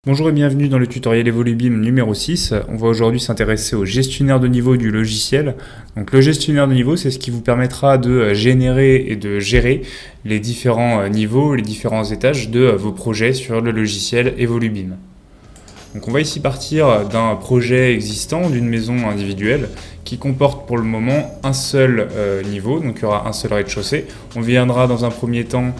Bonjour et bienvenue dans le tutoriel Evolubim numéro 6. On va aujourd'hui s'intéresser au gestionnaire de niveau du logiciel. Donc le gestionnaire de niveau, c'est ce qui vous permettra de générer et de gérer les différents niveaux, les différents étages de vos projets sur le logiciel Evolubim. Donc on va ici partir d'un projet existant, d'une maison individuelle, qui comporte pour le moment un seul niveau, donc il y aura un seul rez-de-chaussée. On viendra dans un premier temps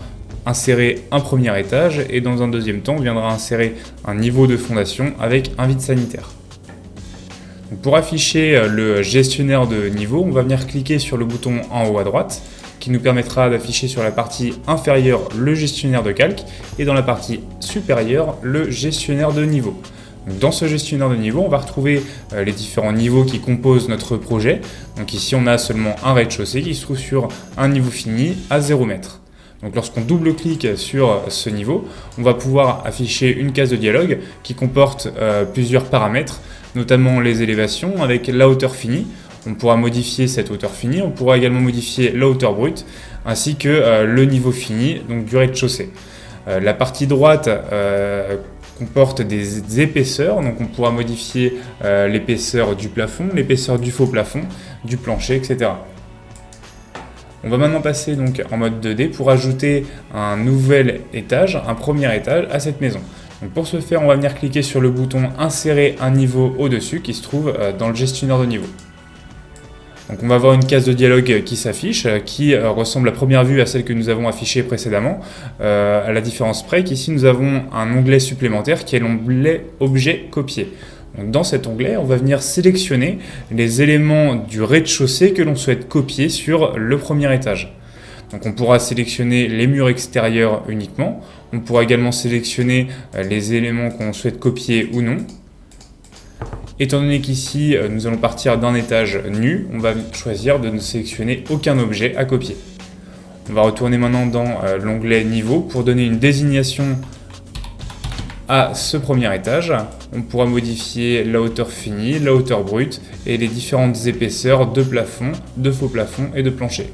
insérer un premier étage et dans un deuxième temps on viendra insérer un niveau de fondation avec un vide sanitaire. Donc pour afficher le gestionnaire de niveau, on va venir cliquer sur le bouton en haut à droite qui nous permettra d'afficher sur la partie inférieure le gestionnaire de calque et dans la partie supérieure le gestionnaire de niveau. Donc dans ce gestionnaire de niveau, on va retrouver les différents niveaux qui composent notre projet. Donc ici on a seulement un rez-de-chaussée qui se trouve sur un niveau fini à 0 m. Donc lorsqu'on double-clique sur ce niveau, on va pouvoir afficher une case de dialogue qui comporte plusieurs paramètres, notamment les élévations avec la hauteur finie. On pourra modifier cette hauteur finie, on pourra également modifier la hauteur brute, ainsi que le niveau fini, donc du rez-de-chaussée. La partie droite comporte des épaisseurs, donc on pourra modifier l'épaisseur du plafond, l'épaisseur du faux plafond, du plancher, etc. On va maintenant passer donc en mode 2D pour ajouter un nouvel étage, un premier étage à cette maison. Donc pour ce faire, on va venir cliquer sur le bouton insérer un niveau au-dessus qui se trouve dans le gestionnaire de niveau. Donc on va avoir une case de dialogue qui s'affiche, qui ressemble à première vue à celle que nous avons affichée précédemment, à la différence près qu'ici nous avons un onglet supplémentaire qui est l'onglet objet copié. Donc dans cet onglet, on va venir sélectionner les éléments du rez-de-chaussée que l'on souhaite copier sur le premier étage. Donc on pourra sélectionner les murs extérieurs uniquement, on pourra également sélectionner les éléments qu'on souhaite copier ou non. Étant donné qu'ici nous allons partir d'un étage nu, on va choisir de ne sélectionner aucun objet à copier. On va retourner maintenant dans l'onglet niveau pour donner une désignation à ce premier étage. On pourra modifier la hauteur finie, la hauteur brute et les différentes épaisseurs de plafond, de faux plafond et de plancher.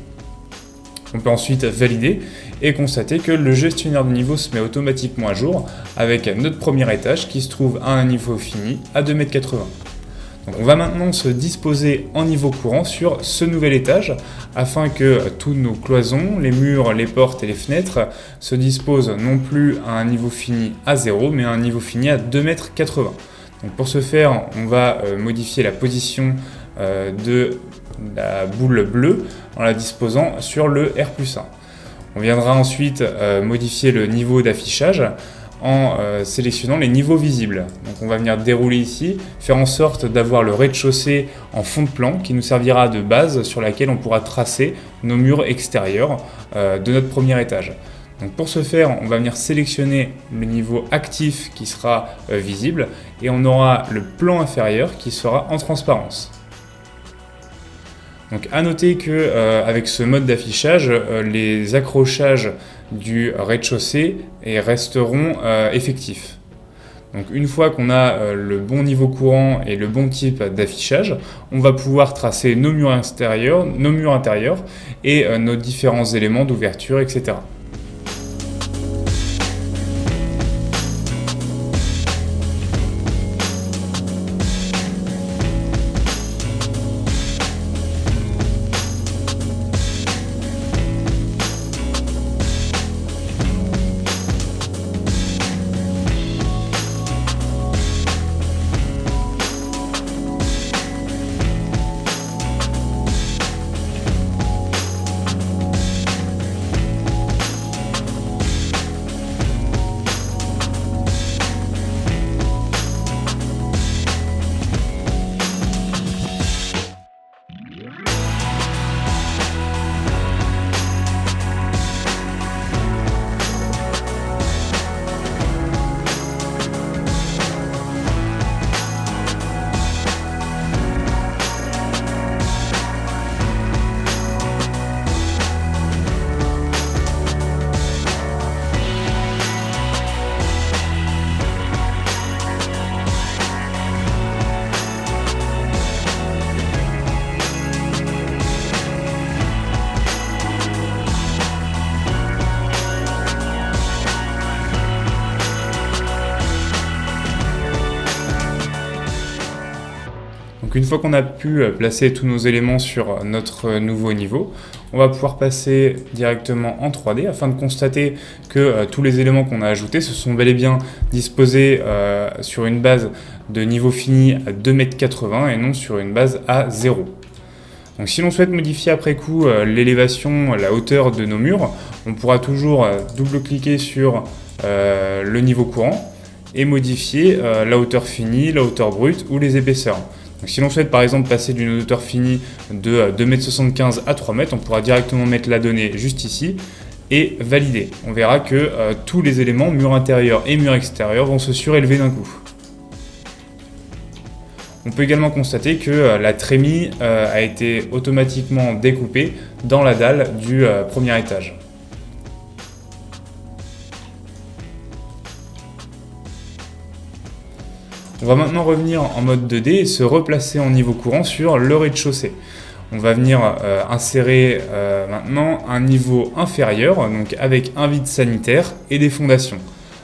On peut ensuite valider et constater que le gestionnaire de niveau se met automatiquement à jour avec notre premier étage qui se trouve à un niveau fini à 2,80 m. Donc on va maintenant se disposer en niveau courant sur ce nouvel étage afin que tous nos cloisons, les murs, les portes et les fenêtres se disposent non plus à un niveau fini à 0 mais à un niveau fini à 2,80 m. Donc pour ce faire, on va modifier la position de la boule bleue en la disposant sur le R+1. On viendra ensuite modifier le niveau d'affichage en sélectionnant les niveaux visibles. Donc on va venir dérouler ici, faire en sorte d'avoir le rez-de-chaussée en fond de plan qui nous servira de base sur laquelle on pourra tracer nos murs extérieurs de notre premier étage. Donc pour ce faire, on va venir sélectionner le niveau actif qui sera visible et on aura le plan inférieur qui sera en transparence. Donc à noter que avec ce mode d'affichage, les accrochages du rez-de-chaussée resteront effectifs. Donc une fois qu'on a le bon niveau courant et le bon type d'affichage, on va pouvoir tracer nos murs extérieurs, nos murs intérieurs et nos différents éléments d'ouverture, etc. Donc une fois qu'on a pu placer tous nos éléments sur notre nouveau niveau, on va pouvoir passer directement en 3D afin de constater que tous les éléments qu'on a ajoutés se sont bel et bien disposés sur une base de niveau fini à 2,80 m et non sur une base à 0. Donc si l'on souhaite modifier après coup l'élévation, la hauteur de nos murs, on pourra toujours double-cliquer sur le niveau courant et modifier la hauteur finie, la hauteur brute ou les épaisseurs. Donc, si l'on souhaite par exemple passer d'une hauteur finie de 2,75 m à 3 m, on pourra directement mettre la donnée juste ici et valider. On verra que tous les éléments, mur intérieur et mur extérieur, vont se surélever d'un coup. On peut également constater que la trémie a été automatiquement découpée dans la dalle du premier étage. On va maintenant revenir en mode 2D et se replacer en niveau courant sur le rez-de-chaussée. On va venir insérer maintenant un niveau inférieur, donc avec un vide sanitaire et des fondations.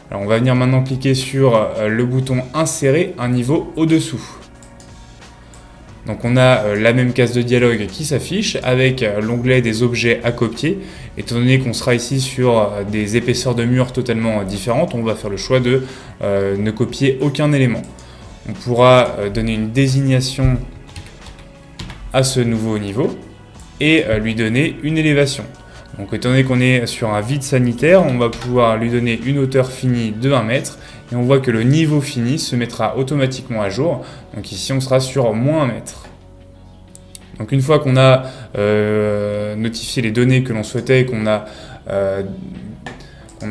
Alors on va venir maintenant cliquer sur le bouton insérer un niveau au-dessous. Donc on a la même case de dialogue qui s'affiche avec l'onglet des objets à copier. Étant donné qu'on sera ici sur des épaisseurs de murs totalement différentes, on va faire le choix de ne copier aucun élément. On pourra donner une désignation à ce nouveau niveau et lui donner une élévation. Donc étant donné qu'on est sur un vide sanitaire, on va pouvoir lui donner une hauteur finie de 1 m et on voit que le niveau fini se mettra automatiquement à jour. Donc ici on sera sur moins 1 m. Donc une fois qu'on a notifié les données que l'on souhaitait et qu'on a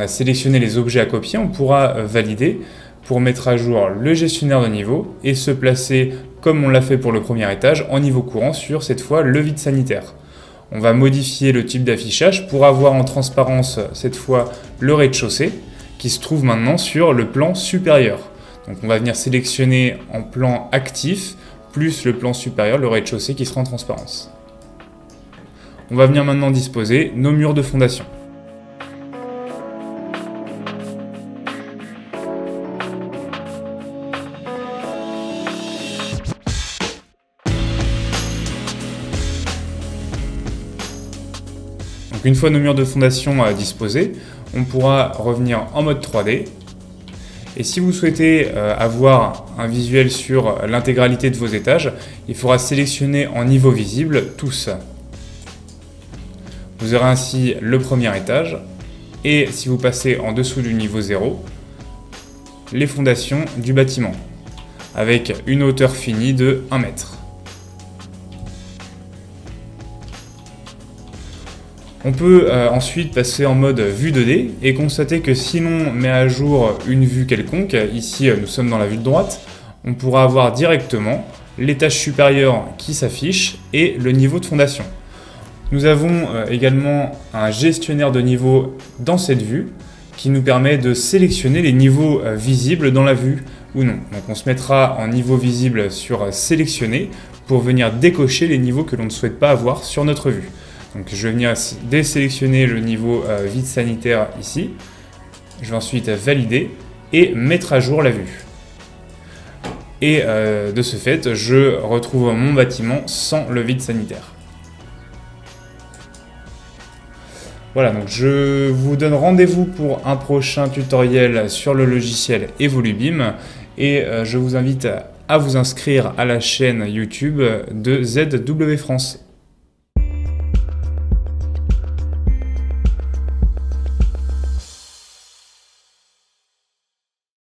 sélectionné les objets à copier, on pourra valider pour mettre à jour le gestionnaire de niveau et se placer, comme on l'a fait pour le premier étage, en niveau courant sur cette fois le vide sanitaire. On va modifier le type d'affichage pour avoir en transparence cette fois le rez-de-chaussée qui se trouve maintenant sur le plan supérieur. Donc on va venir sélectionner en plan actif plus le plan supérieur, le rez-de-chaussée qui sera en transparence. On va venir maintenant disposer nos murs de fondation. Donc une fois nos murs de fondation disposés, on pourra revenir en mode 3D. Et si vous souhaitez avoir un visuel sur l'intégralité de vos étages, il faudra sélectionner en niveau visible tous. Vous aurez ainsi le premier étage et si vous passez en dessous du niveau 0, les fondations du bâtiment avec une hauteur finie de 1 m. On peut ensuite passer en mode vue 2D et constater que si l'on met à jour une vue quelconque, ici nous sommes dans la vue de droite, on pourra avoir directement l'étage supérieur qui s'affiche et le niveau de fondation. Nous avons également un gestionnaire de niveau dans cette vue qui nous permet de sélectionner les niveaux visibles dans la vue ou non. Donc on se mettra en niveau visible sur sélectionner pour venir décocher les niveaux que l'on ne souhaite pas avoir sur notre vue. Donc je vais venir désélectionner le niveau vide sanitaire ici. Je vais ensuite valider et mettre à jour la vue. Et de ce fait, je retrouve mon bâtiment sans le vide sanitaire. Voilà, donc je vous donne rendez-vous pour un prochain tutoriel sur le logiciel Evolubeam et je vous invite à vous inscrire à la chaîne YouTube de ZW France.